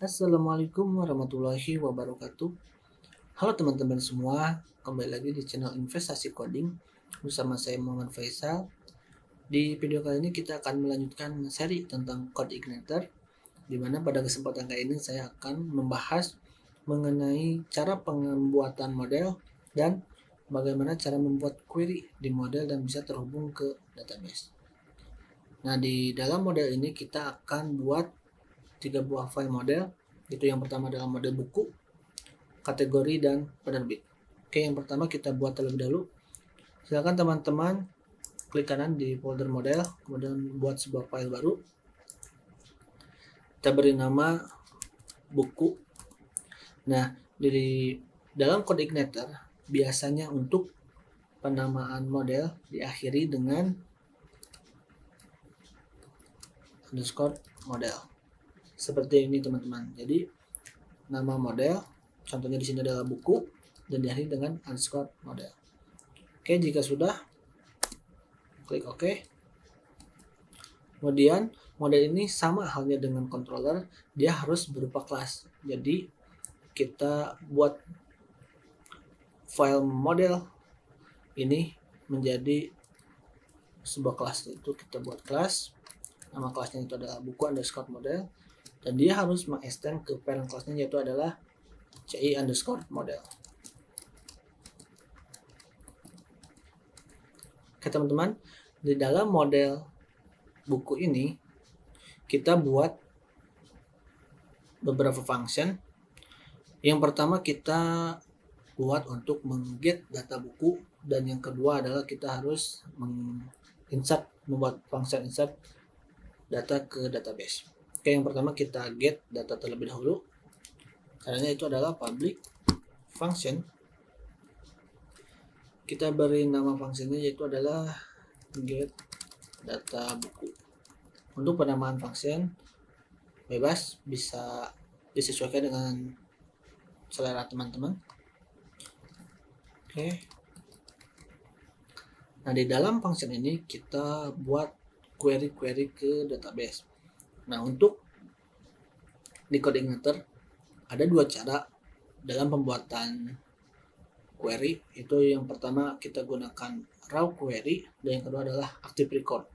Assalamualaikum warahmatullahi wabarakatuh. Halo teman-teman semua, kembali lagi di channel Investasi Coding bersama saya Muhammad Faisal. Di video kali ini kita akan melanjutkan seri tentang Code Igniter, di mana pada kesempatan kali ini saya akan membahas mengenai cara pembuatan model dan bagaimana cara membuat query di model dan bisa terhubung ke database. Nah, di dalam model ini kita akan buat 3 buah file model, itu yang pertama adalah model buku, kategori, dan penerbit. Oke, yang pertama kita buat terlebih dahulu. Silakan teman-teman klik kanan di folder model, kemudian buat sebuah file baru. Kita beri nama buku. Nah, di dalam Code Igniter biasanya untuk penamaan model diakhiri dengan underscore model. Seperti ini teman-teman. Jadi nama model, contohnya di sini adalah buku, dan diakhiri dengan underscore model. Oke, jika sudah, klik OK. Kemudian model ini sama halnya dengan controller, dia harus berupa kelas. Jadi kita buat file model ini menjadi sebuah kelas, itu kita buat kelas, nama kelasnya itu adalah buku underscore model, dan dia harus mengextend ke parent kelasnya yaitu adalah ci underscore model. Oke teman-teman, di dalam model buku ini kita buat beberapa function. Yang pertama kita buat untuk mengget data buku, dan yang kedua adalah kita harus membuat function insert data ke database. Oke, yang pertama kita get data terlebih dahulu. Caranya itu adalah public function. Kita beri nama fungsinya yaitu adalah get data buku. Untuk penamaan function bebas, bisa disesuaikan dengan selera teman-teman. Oke. Nah, di dalam function ini kita buat query-query ke database. Nah, untuk di Code Igniter ada dua cara dalam pembuatan query. Itu yang pertama kita gunakan raw query, dan yang kedua adalah active record.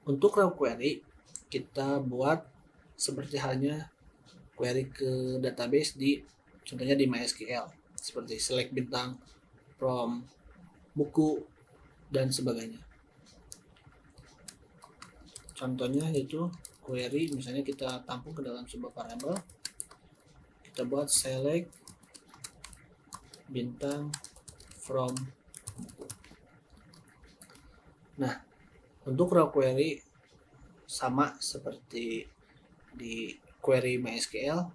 Untuk raw query kita buat seperti halnya query ke database di contohnya di MySQL, seperti select bintang from buku dan sebagainya. Contohnya yaitu query, misalnya kita tampung ke dalam sebuah variabel, kita buat select bintang from buku. Nah, untuk raw query sama seperti di query MySQL,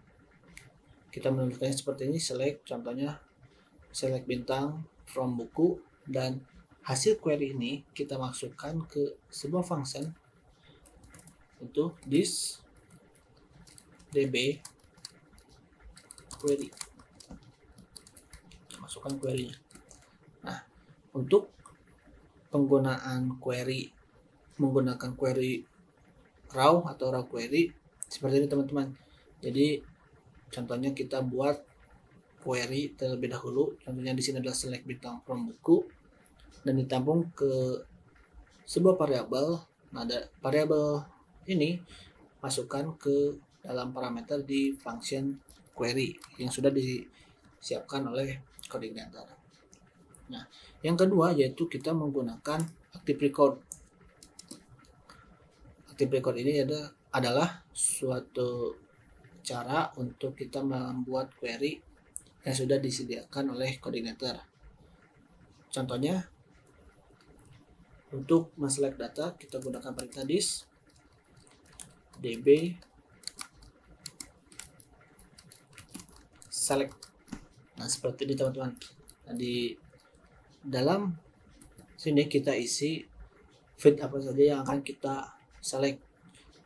kita menuliskannya seperti ini, select, contohnya select bintang from buku, dan hasil query ini kita masukkan ke sebuah function, itu this db query. Kita masukkan query-nya. Nah, untuk penggunaan query menggunakan query raw atau raw query seperti ini teman-teman. Jadi contohnya kita buat query terlebih dahulu, contohnya di sini adalah select bintang from buku, dan ditampung ke sebuah variabel. Nah, variabel ini masukkan ke dalam parameter di function query yang sudah disiapkan oleh Code Igniter. Nah, yang kedua yaitu kita menggunakan active record. Active record ini adalah suatu cara untuk kita membuat query yang sudah disediakan oleh Code Igniter. Contohnya, untuk men-select data kita gunakan perintah this db select. Nah, seperti ini teman-teman. Nah, di dalam sini kita isi field apa saja yang akan kita select.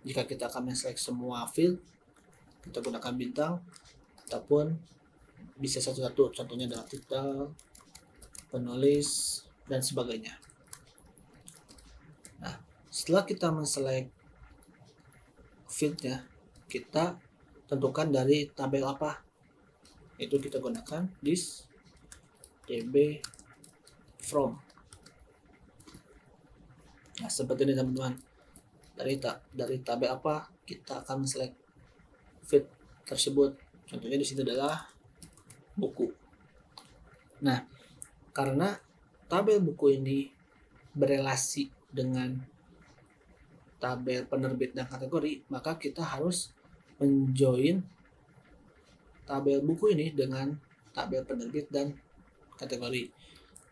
Jika kita akan men-select semua field, kita gunakan bintang, ataupun bisa satu-satu, contohnya adalah title, penulis, dan sebagainya. Nah, setelah kita men-select fieldnya, kita tentukan dari tabel apa. Itu kita gunakan this db from. Nah, seperti ini teman-teman. Dari tabel apa kita akan select field tersebut. Contohnya di sini adalah buku. Nah, karena tabel buku ini berelasi dengan tabel penerbit dan kategori, maka kita harus menjoin tabel buku ini dengan tabel penerbit dan kategori.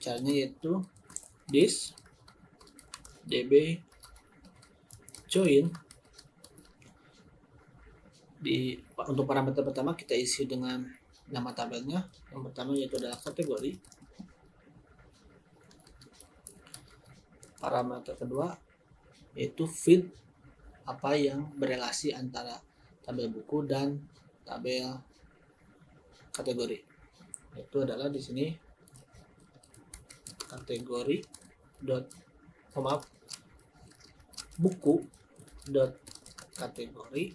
Caranya yaitu this db join. Untuk parameter pertama kita isi dengan nama tabelnya. Yang pertama yaitu adalah kategori. Parameter kedua yaitu field, apa yang berelasi antara tabel buku dan tabel kategori. Itu adalah di sini kategori buku kategori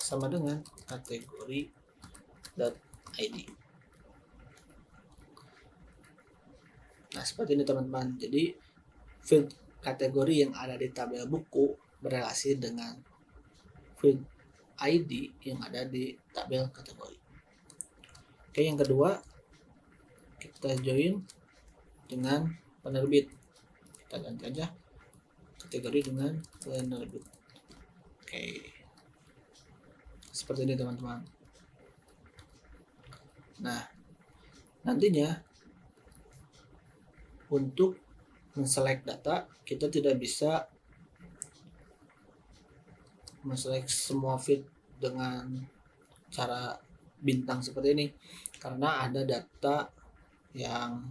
sama dengan kategori .id. Nah, seperti ini teman-teman. Jadi field kategori yang ada di tabel buku berelasi dengan field ID yang ada di tabel kategori. Oke, yang kedua kita join dengan penerbit. Kita ganti aja kategori dengan penerbit. Oke, seperti ini teman-teman. Nah, nantinya untuk men-select data kita tidak bisa men-select semua field dengan cara bintang seperti ini, karena ada data yang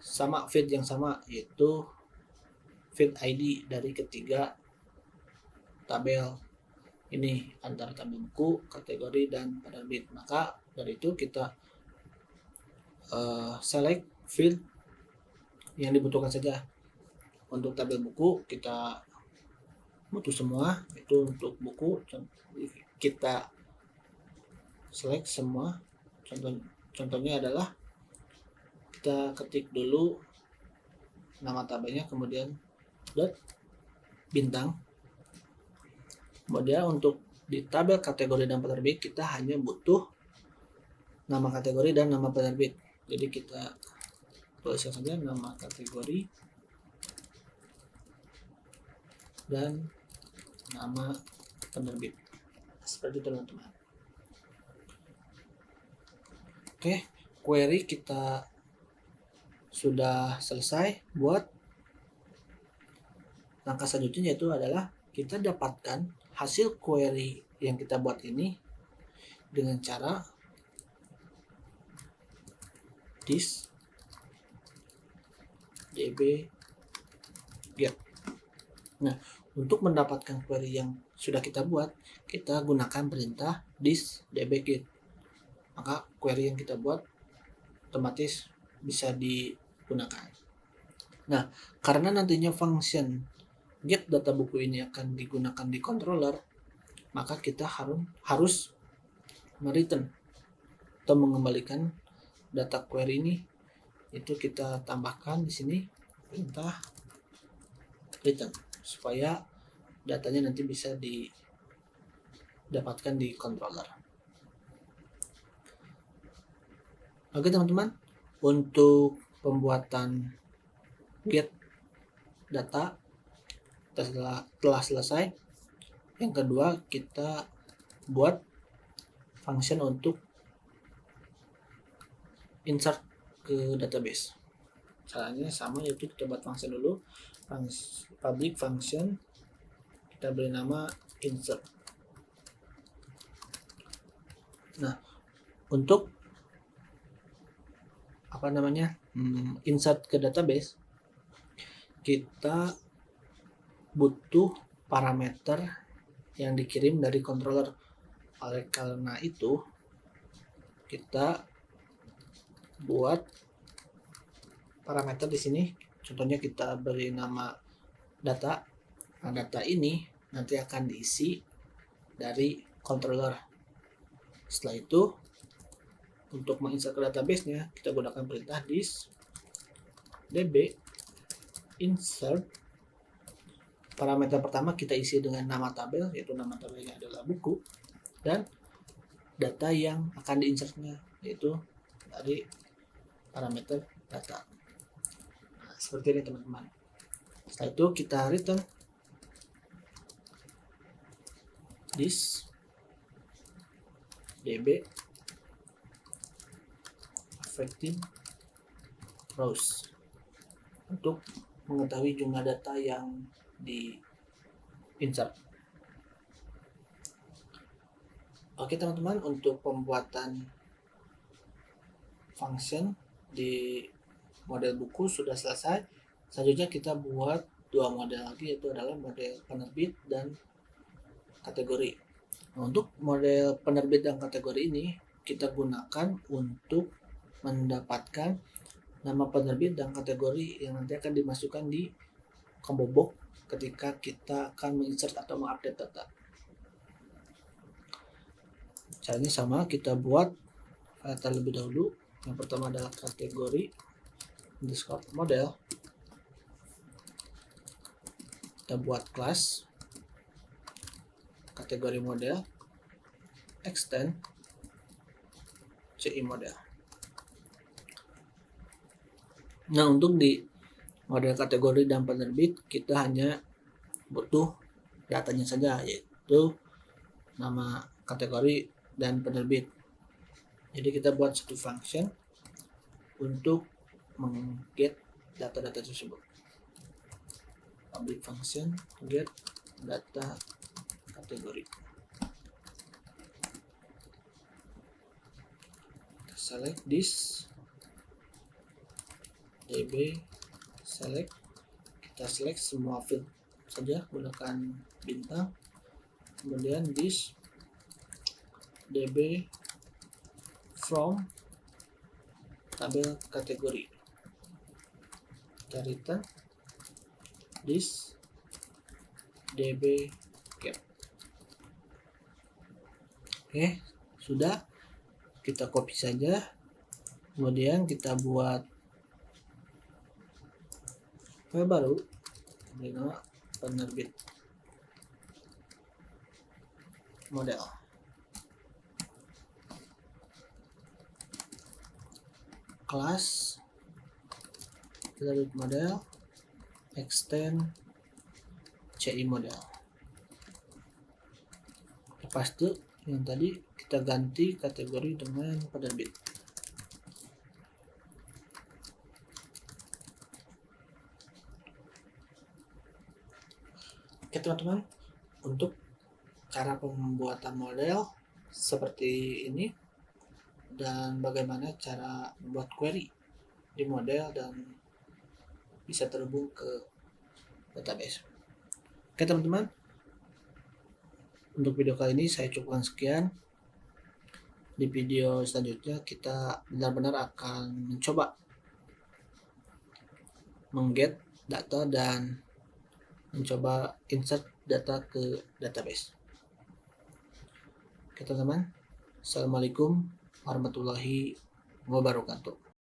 sama, field yang sama, yaitu field ID dari ketiga tabel ini antara tabel buku, kategori, dan penerbit. Maka dari itu kita select field yang dibutuhkan saja. Untuk tabel buku kita butuh semua, itu untuk buku kita select semua. Contohnya adalah kita ketik dulu nama tabelnya, kemudian dot bintang. Kemudian untuk di tabel kategori dan penerbit kita hanya butuh nama kategori dan nama penerbit. Jadi kita tuliskan saja nama kategori dan nama penerbit. Seperti itu teman-teman. Oke, query kita sudah selesai buat. Langkah selanjutnya yaitu adalah kita dapatkan hasil query yang kita buat ini dengan cara this db get. Nah, untuk mendapatkan query yang sudah kita buat, kita gunakan perintah this db get. Maka query yang kita buat otomatis bisa digunakan. Nah, karena nantinya function get data buku ini akan digunakan di controller, maka kita harus mereturn atau mengembalikan data query ini. Itu kita tambahkan di sini perintah return supaya datanya nanti bisa didapatkan di controller. Oke teman-teman, untuk pembuatan get data telah selesai. Yang kedua, kita buat function untuk insert ke database. Caranya sama, yaitu kita buat function dulu, public function, kita beri nama insert. Nah, untuk insert ke database, kita butuh parameter yang dikirim dari controller. Oleh karena itu kita buat parameter di sini. Contohnya kita beri nama data. Nah, data ini nanti akan diisi dari controller. Setelah itu, untuk menginsert ke database-nya, kita gunakan perintah this db insert. Parameter pertama kita isi dengan nama tabel, yaitu nama tabelnya adalah buku, dan data yang akan diinsertnya, yaitu dari parameter data. Nah, seperti ini teman-teman. Setelah itu kita return this db affecting rows untuk mengetahui jumlah data yang di insert. Oke teman-teman, untuk pembuatan function di model buku sudah selesai. Selanjutnya kita buat dua model lagi, yaitu adalah model penerbit dan kategori. Nah, untuk model penerbit dan kategori ini kita gunakan untuk mendapatkan nama penerbit dan kategori yang nanti akan dimasukkan di combo box ketika kita akan menginsert atau mengupdate data. Caranya sama, kita buat file terlebih dahulu. Yang pertama adalah kategori underscore model. Kita buat kelas kategori model extend CI model. Nah, untuk di model kategori dan penerbit kita hanya butuh datanya saja, yaitu nama kategori dan penerbit. Jadi kita buat satu function untuk mengget data-data tersebut. Public function get data kategori. Kita select this db select, kita select semua field saja gunakan bintang, kemudian this db from tabel kategori, kita return this db get. Oke, sudah, kita copy saja, kemudian kita buat file baru dengan penerbit model. Kelas penerbit model extend CI model. Lepas itu yang tadi kita ganti kategori dengan penerbit. Oke teman-teman, untuk cara pembuatan model seperti ini dan bagaimana cara membuat query di model dan bisa terhubung ke database. Oke teman-teman, untuk video kali ini saya cukupkan sekian. Di video selanjutnya kita benar-benar akan mencoba mengget data dan mencoba insert data ke database. Oke teman-teman, assalamualaikum warahmatullahi wabarakatuh.